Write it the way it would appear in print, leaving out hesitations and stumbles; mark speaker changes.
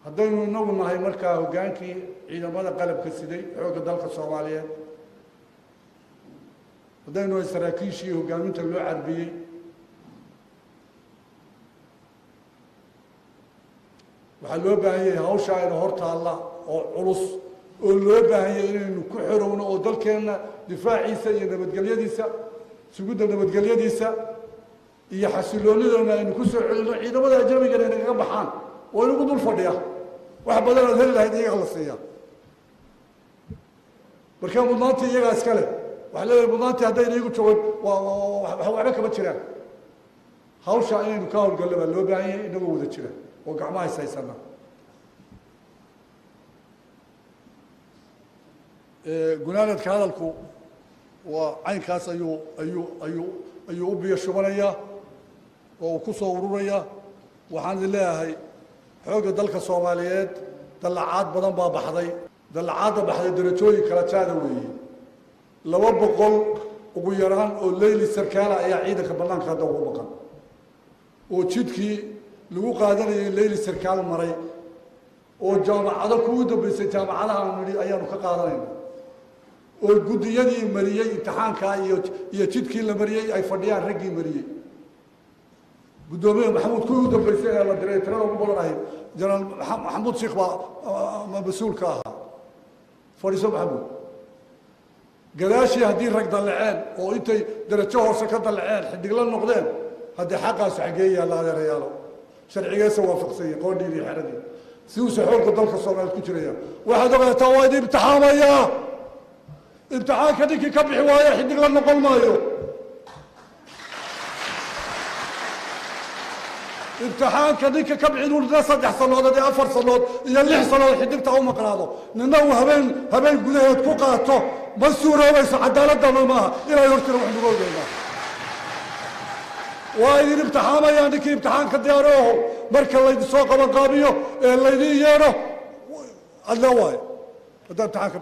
Speaker 1: haddaynu inagu nahay markaa hoggaankii ciidamada qalabka siday xoogga dalka Soomaaliyeed haddaynu saraakiishii hoggaaminta loo carbiyey waxaa loo baahan yahay hawsha ayna hortaalla oo culus oo loo baahan yahay inaynu ku xirowno oo dalkeenna difaaciisa iyo nabadgelyadiisa sugidda nabadgelyadiisa iyo xasiloonidana aynu ku soo celino ciidamada ajnabigana inay kaga baxaan oo inagu dul fadhiya wax badan aad heli lahayd iyaga la siiyaa markaa mudnaantii iyagaa iska leh waxaa leedahay mudnaantii haddayna iyagu joogan waxba kama jiraan hawsha inaynu ka howlgalno baa loo baahan yahay inagoo wada jira oo gacmaha ishaysana gunaanadka hadalku waa caynkaas ayuu u biyo shubanayaa oo uu ku soo ururayaa waxaan idin leeyahay xoogga dalka Soomaaliyeed dallacaad badan baa baxday dallacaadda baxday darajooyin kala jaada weeye 200 ugu yaraan oo leyli sarkaala ayaa ciidanka bannaanka hadda ugu maqan oo jidkii lagu qaadanayay leyli sarkaal maray oo jaamacado kugu dambeysay jaamacadaha aan ayaanu ka qaadanayna oo guddiyadii mariyay imtixaanka iyo jidkii la mariyay ay fadhiyaan raggii mariyay gudoomiye maxamuud kugu dambeysay ee la diray tirada ugu badan جنرال محمود شيخ مسؤول كاها فريسو محمود قلاشي هدي رق ضلعين وانت درجه هوسه كضلعين حدق لنا نقدين هدي حقاس حقيقيه لا يا ريالو شرعيه وافقسيه قولي لي حردي سوس حولك دلك الصومال كجريه واحد بغى توايد امتحانيا امتحان كديك كبحي وايا حدق لنا نقول مايو امتحان كذيك كبعين ولنا 3 سنوات 4 سنوات إلى 6 سنوات حدقت أو مقراضه ننو هبين قليات كوقاته مسورة ويس عدالة ضمامها إلى يرتر وحنا نقول بينا وإذا امتحان يعني كي امتحان كدياروه مركز الله يسوق مقابيه الله يديره الله واي هذا امتحان